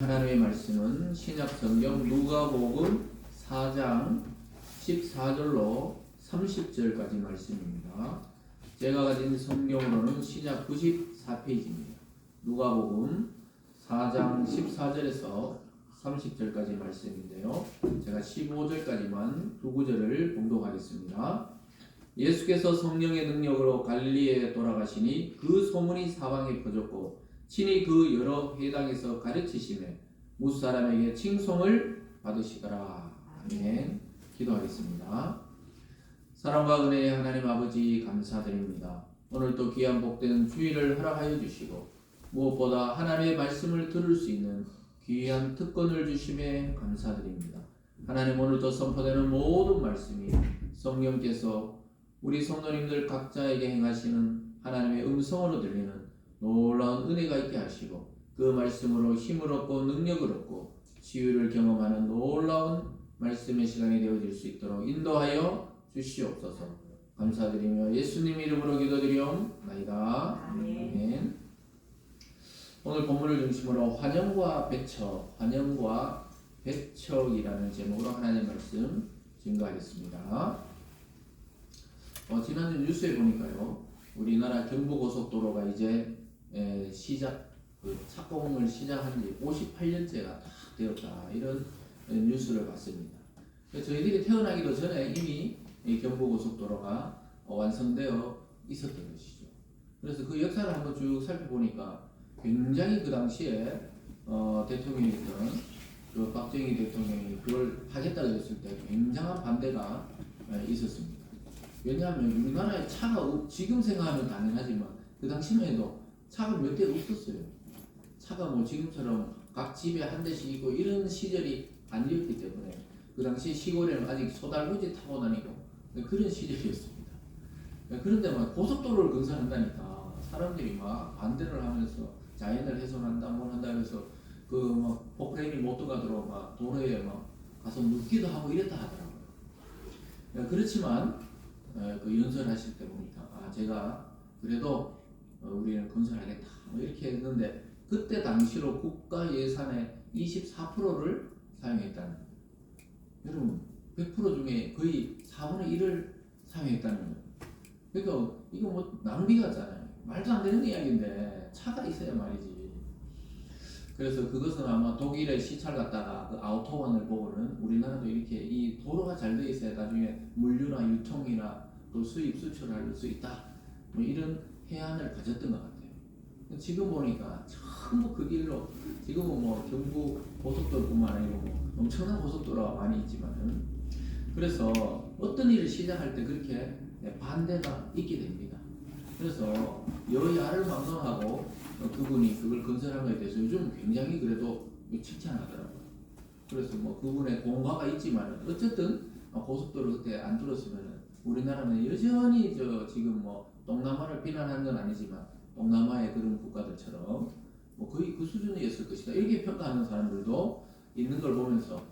하나님의 말씀은 신약성경 누가복음 4장 14절로 30절까지 말씀입니다. 제가 가진 성경으로는 신약 94페이지입니다. 누가복음 4장 14절에서 30절까지 말씀인데요. 제가 15절까지만 두 구절을 봉독하겠습니다. 예수께서 성령의 능력으로 갈릴리에 돌아가시니 그 소문이 사방에 퍼졌고 친히 그 여러 회당에서 가르치시매 무사람에게 칭송을 받으시더라. 아멘. 기도하겠습니다. 사랑과 은혜의 하나님 아버지 감사드립니다. 오늘도 귀한 복된 주일을 허락하여 주시고 무엇보다 하나님의 말씀을 들을 수 있는 귀한 특권을 주심에 감사드립니다. 하나님, 오늘도 선포되는 모든 말씀이 성령께서 우리 성도님들 각자에게 행하시는 하나님의 음성으로 들리는 놀라운 은혜가 있게 하시고 그 말씀으로 힘을 얻고 능력을 얻고 치유를 경험하는 놀라운 말씀의 시간이 되어질 수 있도록 인도하여 주시옵소서. 감사드리며 예수님 이름으로 기도드리옵나이다. 아멘. 오늘 본문을 중심으로 환영과 배척, 환영과 배척이라는 제목으로 하나님의 말씀 증거하겠습니다. 지난주 뉴스에 보니까요, 우리나라 경부고속도로가 이제 착공을 시작한 지 58년째가 다 되었다, 이런 뉴스를 봤습니다. 저희들이 태어나기도 전에 이미 이 경부고속도로가 완성되어 있었던 것이죠. 그래서 그 역사를 한번 쭉 살펴보니까 굉장히 그 당시에 대통령이었던 그 박정희 대통령이 그걸 하겠다고 했을 때 굉장한 반대가 있었습니다. 왜냐하면 우리나라에 차가 지금 생각하면 당연하지만 그 당시만 해도 차가 몇 대 없었어요. 차가 뭐 지금처럼 각 집에 한 대씩 있고 이런 시절이 아니었기 때문에 그 당시 시골에는 아직 소달구지 타고 다니고 그런 시절이었습니다. 그런데 막 고속도로를 건설한다니까 사람들이 막 반대를 하면서 자연을 훼손한다 뭘 한다 해서 그 막 포크레인이 못 들어가도록 막 도로에 막 가서 눕기도 하고 이랬다 하더라고요. 그렇지만 그 연설하실 때 보니까 제가 그래도 우리는 건설하겠다 이렇게 했는데 그때 당시로 국가 예산의 24%를 사용했다는 거예요. 여러분 100% 중에 거의 4분의 1을 사용했다는 거예요. 그러니까 이거 뭐 낭비 같잖아요. 말도 안 되는 이야기인데 차가 있어야 말이지. 그래서 그것은 아마 독일의 시찰 갔다가 그 아우토반을 보고는 우리나라도 이렇게 이 도로가 잘 돼 있어야 나중에 물류나 유통이나 또 수입 수출할 수 있다, 뭐 이런 해안을 가졌던 것 같아요. 지금 보니까 전부 그 길로 지금은 뭐 경부 고속도로뿐만 아니고 뭐 엄청난 고속도로가 많이 있지만은, 그래서 어떤 일을 시작할 때 그렇게 반대가 있게 됩니다. 그래서 여야를 막론하고 그분이 그걸 건설한 것에 대해서 요즘 굉장히 그래도 칭찬하더라고요. 그래서 뭐 그분의 공과가 있지만 어쨌든 고속도로 그때 안 뚫었으면 우리나라는 여전히 지금 뭐 동남아를 비난하는 건 아니지만 동남아의 그런 국가들처럼 뭐 거의 그 수준이었을 것이다, 이렇게 평가하는 사람들도 있는 걸 보면서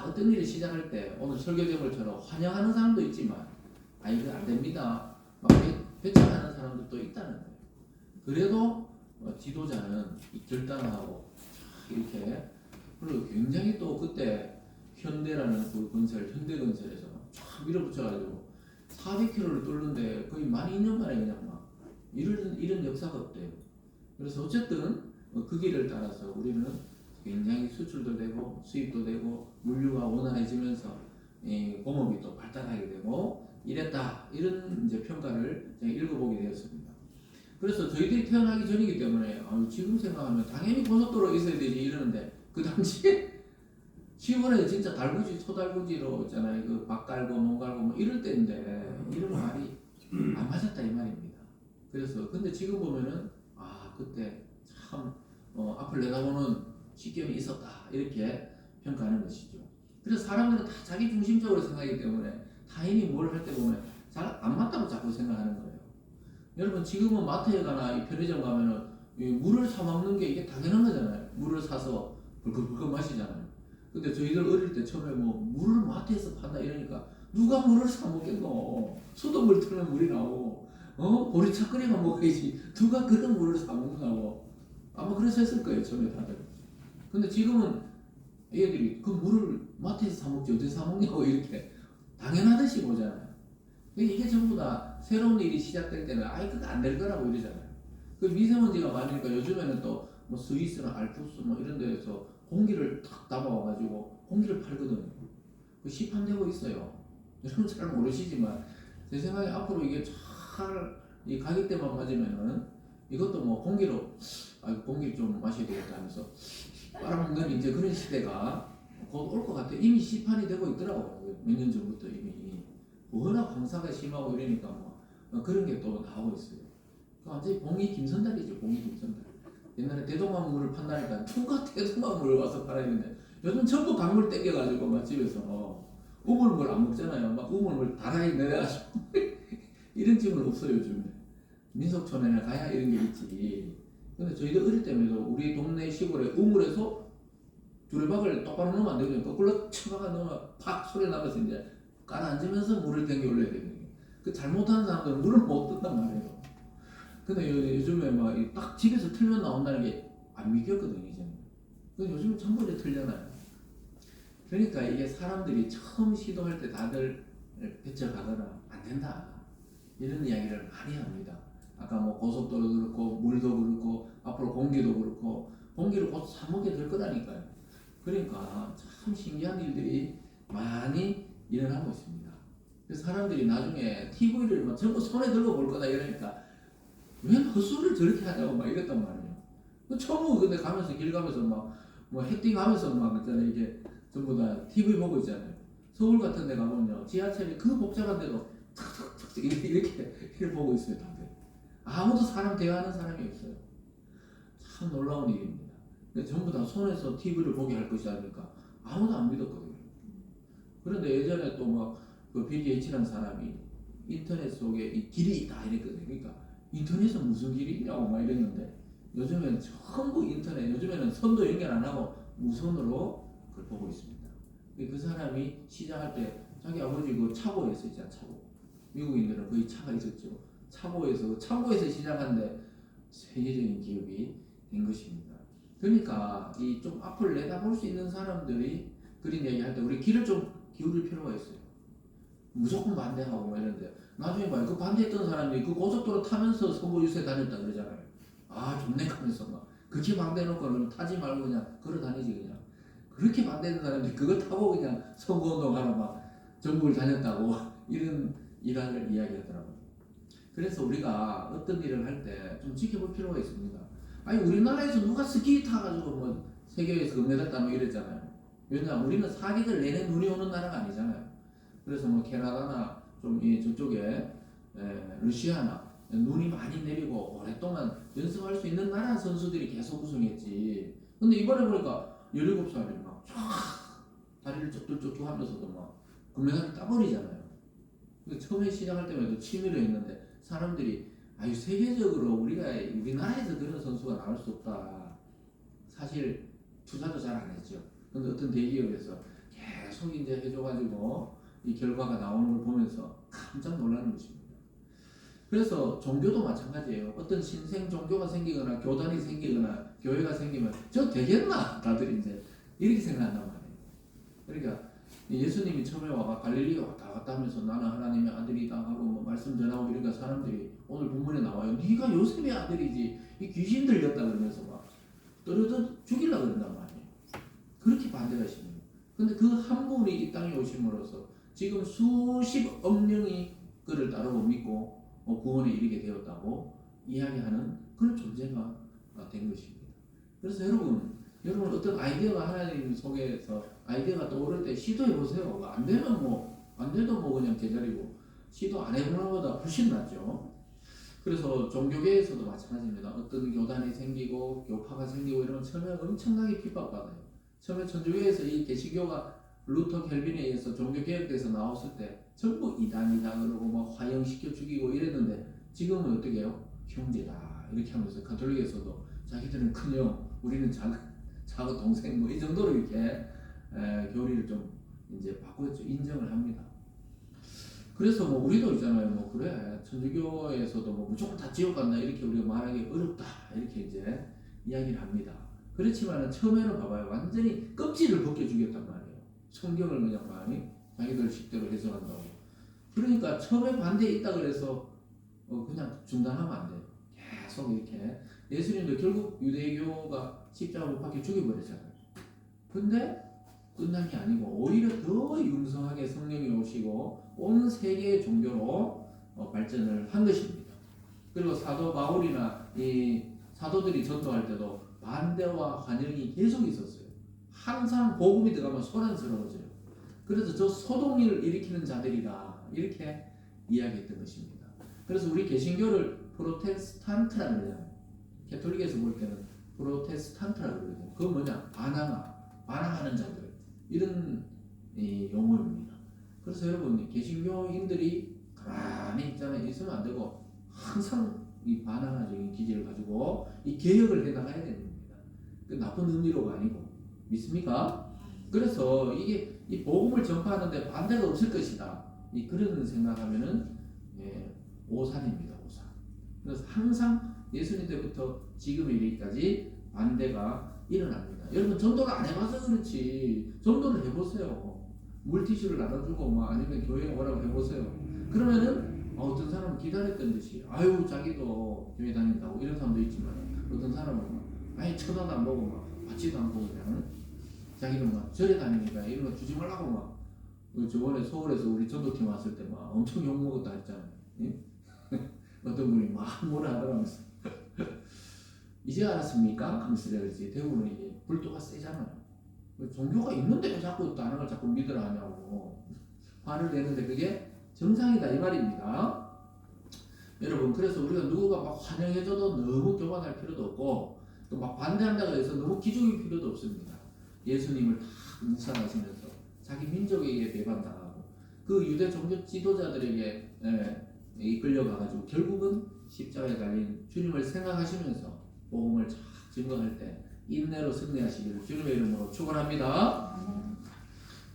어떤 일을 시작할 때 오늘 설교 제목처럼 환영하는 사람도 있지만 이거 안 됩니다 막 배척하는 사람들도 있다는 거예요. 그래도 지도자는 결단하고 이렇게, 그리고 굉장히 또 그때 현대라는 그 현대건설에서 쫙 밀어붙여가지고 400km를 뚫는데 거의 12년 만에 그냥 막 이런 역사가 없대요. 그래서 어쨌든 그 길을 따라서 우리는 굉장히 수출도 되고 수입도 되고 물류가 원활해지면서 공업이 또 발달하게 되고 이랬다, 이런 이제 평가를 제가 읽어보게 되었습니다. 그래서 저희들이 태어나기 전이기 때문에 지금 생각하면 당연히 고속도로 있어야 되지 이러는데 그 당시에 시골에 진짜 달구지 소달구지로 있잖아요. 그 밭 갈고 농 갈고 뭐 이럴 때인데 이런 말이 안 맞았다 이 말입니다. 그래서 근데 지금 보면은 그때 참 앞을 내다보는 지경이 있었다, 이렇게 평가하는 것이죠. 그래서 사람들은 다 자기 중심적으로 생각하기 때문에 타인이 뭘 할 때 보면 잘 안 맞다고 자꾸 생각하는 거예요. 여러분 지금은 마트에 가나 이 편의점 가면은 물을 사 먹는 게 이게 당연한 거잖아요. 물을 사서 불끈불끈 마시잖아요. 근데 저희들 어릴 때 처음에 뭐 물을 마트에서 판다 이러니까 누가 물을 사 먹겠노? 수돗물 틀면 물이 나오고 보리차 끓여가 먹어야지 누가 그런 물을 사 먹는다고 아마 그러셨을 거예요 처음에 다들. 근데 지금은 애들이 그 물을 마트에서 사 먹지 어디서 사 먹냐고 이렇게 당연하듯이 보잖아요. 이게 전부 다 새로운 일이 시작될 때는 아이 그거 안 될 거라고 이러잖아요. 그 미세먼지가 많으니까 요즘에는 또 뭐 스위스나 알프스 뭐 이런 데에서 공기를 탁 담아와가지고 공기를 팔거든요. 그 시판되고 있어요. 여러분 잘 모르시지만 제 생각에 앞으로 이게 잘 이 가격대만 맞으면은 이것도 뭐 공기로 공기 좀 마셔야 되겠다 하면서 빨아먹는 이제 그런 시대가 곧 올 것 같아요. 이미 시판이 되고 있더라고요. 몇 년 전부터 이미 워낙 황사가 심하고 이러니까 뭐 그런 게 또 나오고 있어요. 완전히 봉이 김선달이죠. 봉이 김선달. 옛날에 대동강물을 판다니까 누가 대동강물을 와서 팔아야겠네. 요즘 전부 강물 땡겨가지고 막 집에서 우물물 안 먹잖아요. 막 우물물 다라이 내려가지고 이런 집은 없어요 요즘에. 민속촌에나 가야 이런 게 있지. 근데 저희도 어릴 때면도 우리 동네 시골에 우물에서 주레박을 똑바로 넣으면 안 되거든요. 거꾸로 쳐박아 넣으면 팍 소리 나면서 이제 가라앉으면서 물을 땡겨 올려야 되거든요. 그 잘못하는 사람들은 물을 못 뜯단 말이에요. 근데 요즘에 막 딱 집에서 틀면 나온다는 게 안 믿겼거든요 이제는. 근데 요즘은 전부 다 틀잖아요. 그러니까 이게 사람들이 처음 시도할 때 다들 배쳐가거나 안 된다 이런 이야기를 많이 합니다. 아까 뭐 고속도로도 그렇고 물도 그렇고 앞으로 공기도 그렇고 공기를 곧 사먹게 될 거라니까요. 그러니까 참 신기한 일들이 많이 일어나고 있습니다. 그래서 사람들이 나중에 TV를 막 전부 손에 들고 볼 거다 이러니까 왜 헛소리를 저렇게 하냐고 막 이랬단 말이에요. 처음 근데 가면서 길 가면서 막뭐 헤딩 하면서 막 있잖아요. 이게 전부 다 TV 보고 있잖아요. 서울 같은 데 가면요. 지하철이 그 복잡한데도 탁탁탁 이렇게 보고 있어요. 다들. 아무도 사람 대화하는 사람이 없어요. 참 놀라운 일입니다. 근데 전부 다 손에서 TV를 보게 할 것이 아니니까 아무도 안 믿었거든요. 그런데 예전에 또 막 그 빌 게이츠라는 사람이 인터넷 속에 이 길이 있다 이랬거든요. 그러니까 인터넷에 무슨 길이 있냐고 막 이랬는데 요즘에는 전부 인터넷, 요즘에는 선도 연결 안 하고 무선으로 그걸 보고 있습니다. 그 사람이 시작할 때 자기 아버지 그 차고에서 있잖아, 차고. 미국인들은 거의 차가 있었죠. 차고에서 시작한데 세계적인 기업이 된 것입니다. 그러니까 이 좀 앞을 내다볼 수 있는 사람들이 그런 얘기할 때 우리 귀를 좀 기울일 필요가 있어요. 무조건 반대하고 막 이런데 나중에 봐요. 그 반대했던 사람들이 그 고속도로 타면서 선거 유세 다녔다 그러잖아요. 아 좋네 하면서 막 그렇게 반대해놓고는 타지 말고 그냥 걸어 다니지 그냥. 그렇게 반대하는 사람들이 그거 타고 그냥 선거운동 하러 막 전국을 다녔다고 이런 일화를 이야기하더라고요. 그래서 우리가 어떤 일을 할 때 좀 지켜볼 필요가 있습니다. 아니 우리나라에서 누가 스키 타가지고 뭐 세계에서 금메달 따고 이랬잖아요. 왜냐 우리는 사기들 내내 눈이 오는 나라가 아니잖아요. 그래서 뭐 캐나다나 좀 저쪽에 러시아나 눈이 많이 내리고 오랫동안 연습할 수 있는 나라 선수들이 계속 우승했지. 근데 이번에 보니까 17살이 막 다리를 쩍쩍쩍 하면서도 막 금메달을 따버리잖아요. 처음에 시작할 때만 해도 치밀어 했는데 사람들이 아유 세계적으로 우리나라에서 그런 선수가 나올 수 없다. 사실 투자도 잘 안 했죠. 근데 어떤 대기업에서 계속 이제 해줘가지고 이 결과가 나오는 걸 보면서 깜짝 놀라는 것입니다. 그래서 종교도 마찬가지예요. 어떤 신생 종교가 생기거나 교단이 생기거나 교회가 생기면 저 되겠나? 다들 이제 이렇게 생각한단 말이에요. 그러니까 예수님이 처음에 와가 갈릴리 왔다 갔다 하면서 나는 하나님의 아들이다 하고 뭐 말씀 전하고 이러니까 사람들이 오늘 본문에 나와요. 네가 요셉의 아들이지. 이 귀신 들렸다 그러면서 막 떨어져 죽이려고 그런단 말이에요. 그렇게 반대가 심해요. 근데 그 한 분이 이 땅에 오심으로써 지금 수십억 명이 그를 따르고 믿고 구원에 이르게 되었다고 이야기하는 그런 존재가 된 것입니다. 그래서 여러분 어떤 아이디어가 하나님 속에서 아이디어가 떠오를 때 시도해 보세요. 안 되면 안 돼도 그냥 제자리고 시도 안 해보는 것보다 훨씬 낫죠. 그래서 종교계에서도 마찬가지입니다. 어떤 교단이 생기고 교파가 생기고 이러면 처음에 엄청나게 핍박받아요. 처음에 천주교에서 이 개신교가 루터 켈빈에 의해서 종교개혁돼서 나왔을 때 전부 이단이다 그러고 막 화형시켜 죽이고 이랬는데 지금은 어떻게 해요? 형제다 이렇게 하면서 가톨릭에서도 자기들은 큰형 우리는 작은 동생 뭐 이 정도로 이렇게 교리를 좀 이제 바꾸었죠. 인정을 합니다. 그래서 우리도 있잖아요. 그래 천주교에서도 무조건 다 지옥 간다 이렇게 우리가 말하기 어렵다 이렇게 이제 이야기를 합니다. 그렇지만은 처음에는 봐봐요. 완전히 껍질을 벗겨 죽였단 말이에요. 성경을 그냥 많이 자기들 식대로 해석한다고. 그러니까 처음에 반대에 있다 그래서 그냥 중단하면 안 돼요. 계속 이렇게. 예수님도 결국 유대교가 십자가 못 박혀 죽여버렸잖아요. 근데 끝난 게 아니고 오히려 더 융성하게 성령이 오시고 온 세계의 종교로 발전을 한 것입니다. 그리고 사도 바울이나 이 사도들이 전도할 때도 반대와 환영이 계속 있었어요. 항상 복음이 들어가면 소란스러워져요. 그래서 저 소동을 일으키는 자들이다 이렇게 이야기했던 것입니다. 그래서 우리 개신교를 프로테스탄트라고 그래요. 가톨릭에서 볼 때는 프로테스탄트라고 그러거든요. 그건 뭐냐? 반항하는 자들 이런 용어입니다. 그래서 여러분 개신교인들이 가만히 있으면 안 되고 항상 이 반항적인 기질을 가지고 이 개혁을 해나가야 되는 겁니다. 그 나쁜 의미로가 아니고 믿습니까? 그래서 이게 이 복음을 전파하는데 반대가 없을 것이다. 이 그런 생각하면은 오산입니다. 오산. 그래서 항상 예수님 때부터 지금 이르기까지 반대가 일어납니다. 여러분 전도를 안 해봐서 그렇지 전도를 해보세요. 물티슈를 나눠주고 막 아니면 교회에 오라고 해보세요. 그러면은 어떤 사람은 기다렸던 듯이 아유 자기도 교회 다닌다고 이런 사람도 있지만 어떤 사람은 막 아예 쳐다도 안 보고 막 받지도 않고 그냥 자기는 막 절에 다니니까 이런 거 주지 말라고 막 저번에 서울에서 우리 전도팀 왔을 때 막 엄청 욕먹었다 했잖아요. 예? 어떤 분이 막 뭐라 하더라면서 이제 알았습니까? 하면서 그러지. 대부분 이게 불도가 세잖아요. 종교가 있는데 왜 자꾸 다른 걸 자꾸 믿으라 하냐고 화를 내는데 그게 정상이다 이 말입니다. 여러분 그래서 우리가 누구가 막 환영해줘도 너무 교만할 필요도 없고 또 막 반대한다고 해서 너무 기죽일 필요도 없습니다. 예수님을 다 묵상하시면서 자기 민족에게 배반당하고 그 유대 종교 지도자들에게 이끌려가가지고 결국은 십자가에 달린 주님을 생각하시면서 복음을 쫙 증거할 때 인내로 승리하시기를 주님의 이름으로 축원합니다.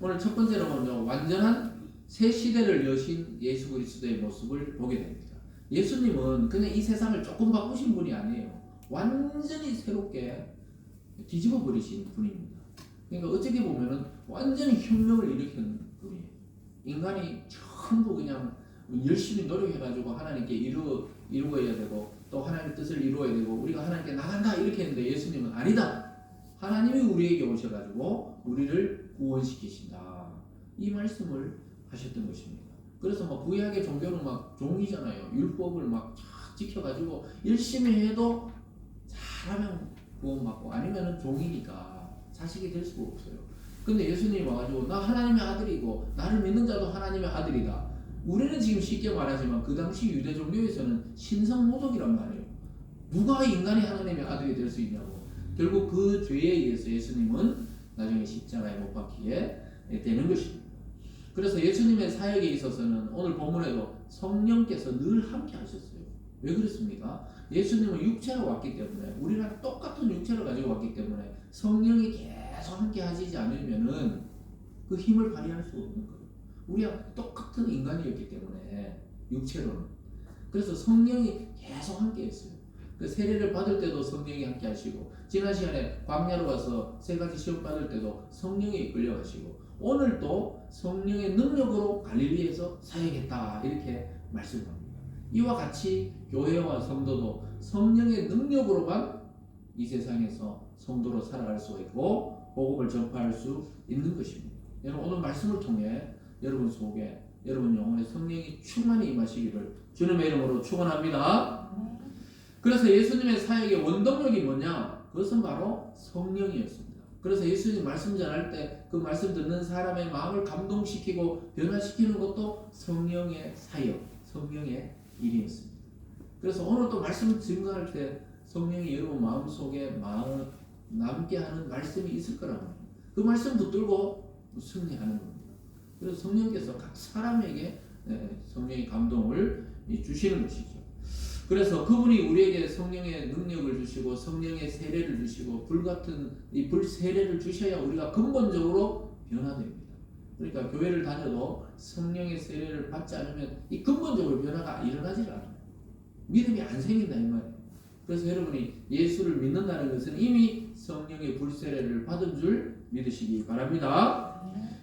오늘 첫 번째로는요 완전한 새 시대를 여신 예수 그리스도의 모습을 보게 됩니다. 예수님은 그냥 이 세상을 조금 바꾸신 분이 아니에요. 완전히 새롭게 뒤집어 버리신 분입니다. 그러니까 어떻게 보면은 완전히 혁명을 일으킨 분이에요. 인간이 전부 그냥 열심히 노력해가지고 하나님께 이루어야 되고 또 하나님의 뜻을 이루어야 되고 우리가 하나님께 나간다 이렇게 했는데 예수님은 아니다. 하나님이 우리에게 오셔가지고 우리를 구원시키신다. 이 말씀을 하셨던 것입니다. 그래서 막 구약의 종교는 막 종이잖아요. 율법을 막 지켜가지고 열심히 해도 잘하면 구원받고 아니면은 종이니까 자식이 될 수가 없어요. 근데 예수님이 와가지고 나 하나님의 아들이고 나를 믿는 자도 하나님의 아들이다. 우리는 지금 쉽게 말하지만 그 당시 유대 종교에서는 신성모독이란 말이에요. 누가 인간이 하나님의 아들이 될 수 있냐고. 결국 그 죄에 의해서 예수님은 나중에 십자가에 못 박히게 되는 것입니다. 그래서 예수님의 사역에 있어서는 오늘 본문에도 성령께서 늘 함께 하셨어요. 왜 그렇습니까? 예수님은 육체로 왔기 때문에 우리랑 똑같은 육체를 가지고 왔기 때문에 성령이 계속 함께 하시지 않으면은 그 힘을 발휘할 수 없는 거예요. 우리가 똑같은 인간이었기 때문에 육체로는. 그래서 성령이 계속 함께 했어요. 그 세례를 받을 때도 성령이 함께 하시고 지난 시간에 광야로 가서 세 가지 시험 받을 때도 성령에 이끌려 가시고 오늘도 성령의 능력으로 갈릴리에서 사역했다 이렇게 말씀합니다. 이와 같이 교회와 성도도 성령의 능력으로만 이 세상에서 성도로 살아갈 수 있고 복음을 전파할 수 있는 것입니다. 여러분 오늘 말씀을 통해 여러분 속에 여러분 영혼에 성령이 충만히 임하시기를 주님의 이름으로 축원합니다. 그래서 예수님의 사역의 원동력이 뭐냐? 그것은 바로 성령이었습니다. 그래서 예수님 말씀 전할 때 그 말씀 듣는 사람의 마음을 감동시키고 변화시키는 것도 성령의 사역, 성령의 일이었습니다. 그래서 오늘 또 말씀 증거할 때 성령이 여러분 마음속에 남게 하는 말씀이 있을 거라고 합니다. 그 말씀 붙들고 승리하는 겁니다. 그래서 성령께서 각 사람에게 성령의 감동을 주시는 것이죠. 그래서 그분이 우리에게 성령의 능력을 주시고 성령의 세례를 주시고 불같은 이 불세례를 주셔야 우리가 근본적으로 변화됩니다. 그러니까 교회를 다녀도 성령의 세례를 받지 않으면 이 근본적으로 변화가 일어나질 않아요. 믿음이 안 생긴다 이 말이에요. 그래서 여러분이 예수를 믿는다는 것은 이미 성령의 불세례를 받은 줄 믿으시기 바랍니다.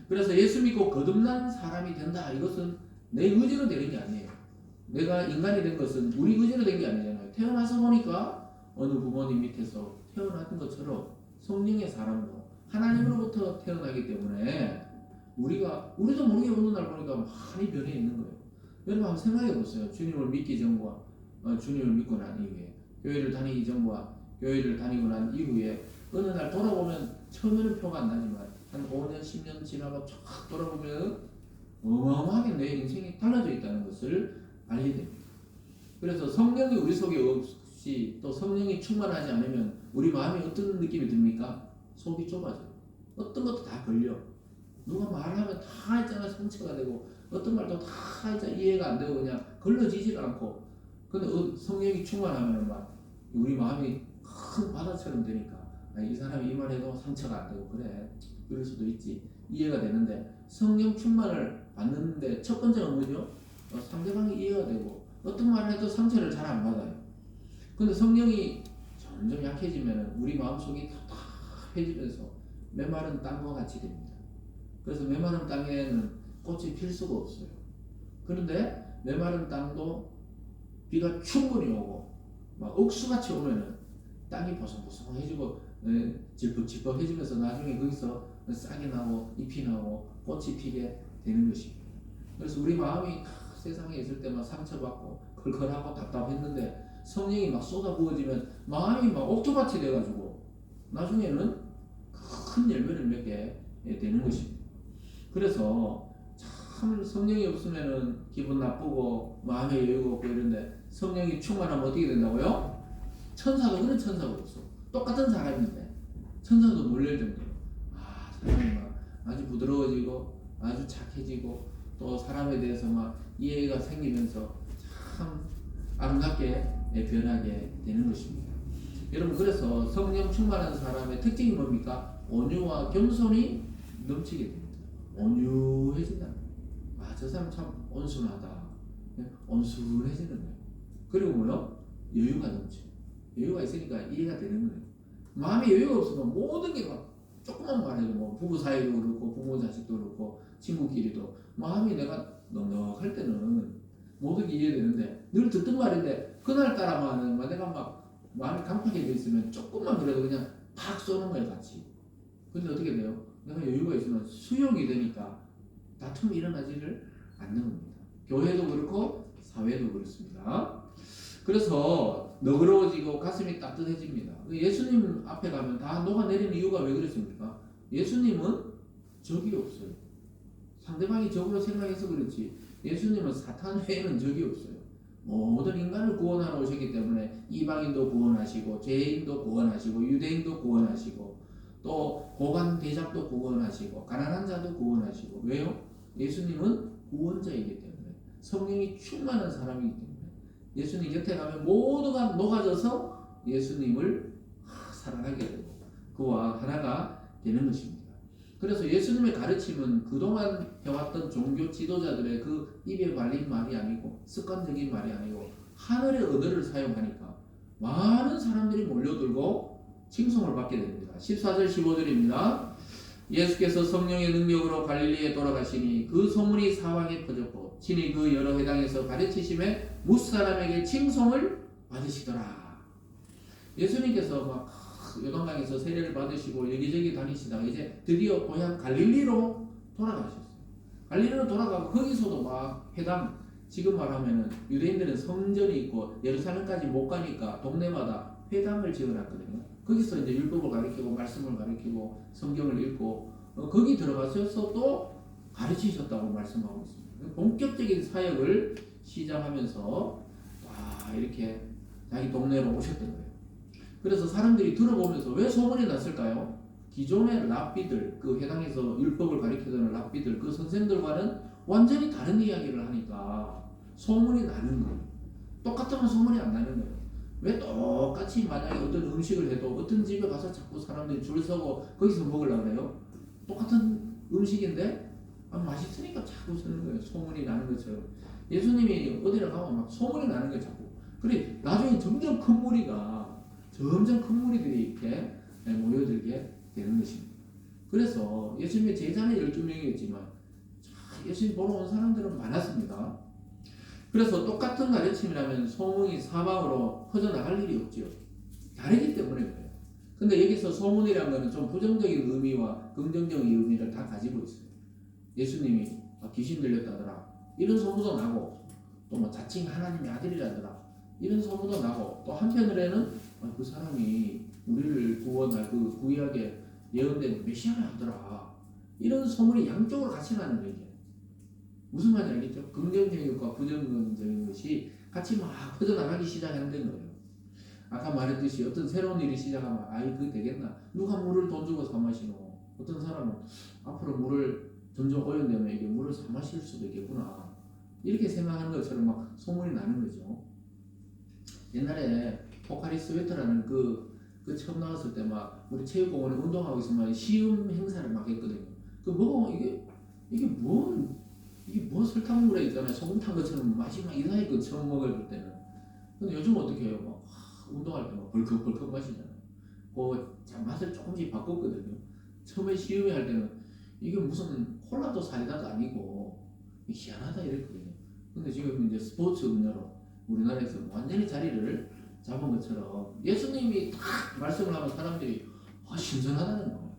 그래서 예수 믿고 거듭난 사람이 된다. 이것은 내 의지로 되는 게 아니에요. 내가 인간이 된 것은 우리 의지로 된 게 아니잖아요. 태어나서 보니까 어느 부모님 밑에서 태어났던 것처럼 성령의 사람으로 하나님으로부터 태어나기 때문에 우리도 모르게 어느 날 보니까 많이 변해 있는 거예요. 여러분 한번 생각해 보세요. 주님을 믿기 전과 주님을 믿고 난 이후에, 교회를 다니기 전과 교회를 다니고 난 이후에 어느 날 돌아보면 처음에는 표가 안 나지만 한 5년 10년 지나고 쫙 돌아보면 어마어마하게 내 인생이 달라져 있다는 것을 알게 됩니다. 그래서 성령이 우리 속에 없이 또 성령이 충만하지 않으면 우리 마음이 어떤 느낌이 듭니까? 속이 좁아져요. 어떤 것도 다 걸려. 누가 말하면 다 있잖아 상처가 되고, 어떤 말도 다 있잖아 이해가 안 되고 그냥 걸러지질 않고. 근데 성령이 충만하면 막 우리 마음이 큰 바다처럼 되니까 이 사람이 이 말해도 상처가 안 되고 그래, 그럴 수도 있지, 이해가 되는데, 성령 충만을 받는데 첫 번째가 뭐죠? 상대방이 이해가 되고 어떤 말을 해도 상처를 잘 안 받아요. 근데 성령이 점점 약해지면 우리 마음속이 답답해지면서 메마른 땅과 같이 됩니다. 그래서 메마른 땅에는 꽃이 필 수가 없어요. 그런데 메마른 땅도 비가 충분히 오고 막 억수같이 오면은 땅이 보송보송해지고 질퍽질퍽해지면서 나중에 거기서 싹이 나고 잎이 나고 꽃이 피게 되는 것입니다. 그래서 우리 마음이 세상에 있을 때만 상처받고 걸걸하고 답답했는데 성령이 막 쏟아부어지면 마음이 막 옥토밭이 돼가지고 나중에는 큰 열매를 맺게 되는 것입니다. 그래서 참 성령이 없으면은 기분 나쁘고 마음에 여유가 없고 이런데, 성령이 충만하면 어떻게 된다고요? 천사도 그런 천사가 없어. 똑같은 사람인데 천사도 놀랄 정도로 사람이 막 아주 부드러워지고 아주 착해지고 또 사람에 대해서 막 이해가 생기면서 참 아름답게 변하게 되는 것입니다. 여러분, 그래서 성령 충만한 사람의 특징이 뭡니까? 온유와 겸손이 넘치게 됩니다. 온유해진다. 저 사람 참 온순하다. 온순해지는 거예요. 그리고 뭐요? 여유가 넘쳐. 여유가 있으니까 이해가 되는 거예요. 마음에 여유가 없으면 모든 게 막 조금만 말해도 뭐 부부 사이도 그렇고 부모 자식도 그렇고 친구끼리도 마음이 내가 넉넉할 때는 모든 게 이해되는데, 늘 듣던 말인데 그날따라만 내가 막 마음이 강팍해져 있으면 조금만 그래도 그냥 팍 쏘는 거예요, 같이. 근데 어떻게 돼요? 내가 여유가 있으면 수용이 되니까 다툼이 일어나지를 않는 겁니다. 교회도 그렇고 사회도 그렇습니다. 그래서 너그러워지고 가슴이 따뜻해집니다. 예수님 앞에 가면 다 녹아내리는 이유가 왜 그랬습니까? 예수님은 적이 없어요. 상대방이 적으로 생각해서 그렇지 예수님은 사탄 외에는 적이 없어요. 모든 인간을 구원하러 오셨기 때문에 이방인도 구원하시고 죄인도 구원하시고 유대인도 구원하시고 또 고관 대작도 구원하시고 가난한 자도 구원하시고. 왜요? 예수님은 구원자이기 때문에, 성령이 충만한 사람이기 때문에 예수님 곁에 가면 모두가 녹아져서 예수님을 사랑하게 되고 그와 하나가 되는 것입니다. 그래서 예수님의 가르침은 그동안 해왔던 종교 지도자들의 그 입에 발린 말이 아니고 습관적인 말이 아니고 하늘의 언어를 사용하니까 많은 사람들이 몰려들고 칭송을 받게 됩니다. 14절 15절입니다. 예수께서 성령의 능력으로 갈릴리에 돌아가시니 그 소문이 사방에 퍼졌고 친히 그 여러 회당에서 가르치심에 무사람에게 칭송을 받으시더라. 예수님께서 막 요단강에서 세례를 받으시고 여기저기 다니시다가 이제 드디어 고향 갈릴리로 돌아가셨어요. 갈릴리로 돌아가고 거기서도 막 회당, 지금 말하면은 유대인들은 성전이 있고 예루살렘까지 못 가니까 동네마다 회당을 지어놨거든요. 거기서 이제 율법을 가르치고 말씀을 가르치고 성경을 읽고 거기 들어가셔서 또 가르치셨다고 말씀하고 있습니다. 본격적인 사역을 시작하면서 이렇게 자기 동네로 오셨던 거예요. 그래서 사람들이 들어보면서 왜 소문이 났을까요? 기존의 랍비들, 그 회당에서 율법을 가르치던 랍비들, 그 선생들과는 완전히 다른 이야기를 하니까 소문이 나는 거예요. 똑같으면 소문이 안 나는 거예요. 왜 똑같이 만약에 어떤 음식을 해도 어떤 집에 가서 자꾸 사람들이 줄 서고 거기서 먹으려고 해요? 똑같은 음식인데 맛있으니까 자꾸 쓰는 거예요. 소문이 나는 것처럼. 예수님이 어디를 가면 막 소문이 나는 거예요, 자꾸. 그래 나중에 점점 큰 무리가 점점 큰 무리들이 이렇게 모여들게 되는 것입니다. 그래서 예수님의 제자는 12명이었지만 예수님 보러 온 사람들은 많았습니다. 그래서 똑같은 가르침이라면 소문이 사방으로 퍼져나갈 일이 없죠. 다르기 때문에 그래요. 근데 여기서 소문이라는 것은 좀 부정적인 의미와 긍정적인 의미를 다 가지고 있어요. 예수님이 귀신 들렸다더라 이런 소문도 나고, 또 뭐 자칭 하나님의 아들이라더라 이런 소문도 나고, 또 한편으로는 그 사람이 우리를 구원할 그 구약에 예언된 메시아를 하더라 이런 소문이 양쪽으로 같이 나는 거예요. 무슨 말인지 알겠죠? 긍정적인 것과 부정적인 것이 같이 막 퍼져나가기 시작하는 거예요. 아까 말했듯이 어떤 새로운 일이 시작하면 그게 되겠나? 누가 물을 돈 주고 사 마시노? 어떤 사람은 앞으로 물을 점점 오염되면 이게 물을 사 마실 수도 있겠구나 이렇게 생각하는 것처럼 막 소문이 나는 거죠. 옛날에 포카리 스웨트라는 그 처음 나왔을 때 막 우리 체육공원에 운동하고 있으면 시음 행사를 막 했거든요. 그 먹으면 이게 뭐 설탕물에 있잖아요. 소금 탄 것처럼 맛이 막 이상하게 그 처음 먹을 때는. 근데 요즘 어떻게 해요? 막 운동할 때 막 벌컥벌컥 마시잖아요. 그 맛을 조금씩 바꿨거든요. 처음에 시음이 할 때는 이게 무슨 콜라도 사이다도 아니고 희한하다 이랬거든요. 근데 지금 이제 스포츠 분야로 우리나라에서 완전히 자리를 잡은 것처럼 예수님이 딱 말씀을 하면 사람들이 신선하다는 거예요.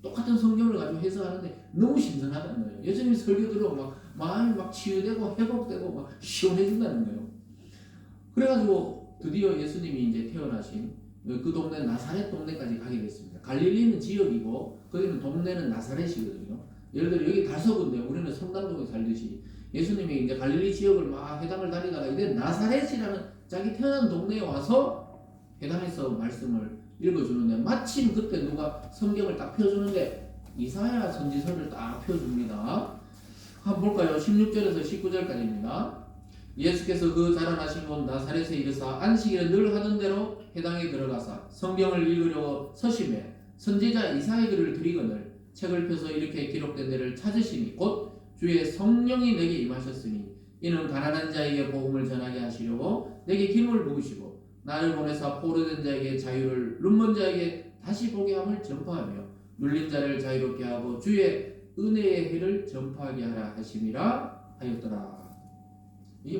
똑같은 성경을 가지고 해석하는데 너무 신선하다는 거예요. 예수님 설교 들으면 마음이 막 치유되고 회복되고 막 시원해진다는 거예요. 그래가지고 드디어 예수님이 이제 태어나신 그 동네 나사렛 동네까지 가게 됐습니다. 갈릴리는 지역이고 거기는 동네는 나사렛이거든요. 예를 들어 여기 다섯인데 우리는 성당동에 살듯이 예수님이 이제 갈릴리 지역을 막 회당을 다니다가 이제 나사렛이라는 자기 태어난 동네에 와서 회당에서 말씀을 읽어주는데, 마침 그때 누가 성경을 딱 펴주는데 이사야 선지서를 딱 펴줍니다. 한번 볼까요? 16절에서 19절까지입니다. 예수께서 그 자라나신 곳 나사렛에 이르사 안식일에 늘 하던 대로 회당에 들어가사 성경을 읽으려고 서심해 선지자 이사야 글을 드리거늘 책을 펴서 이렇게 기록된 데를 찾으시니 곧 주의 성령이 내게 임하셨으니 이는 가난한 자에게 복음을 전하게 하시려고 내게 기름을 부으시고 나를 보내사 포로된 자에게 자유를, 눈먼 자에게 다시 보게 함을 전파하며 눌린 자를 자유롭게 하고 주의 은혜의 해를 전파하게 하라 하심이라 하였더라. 이게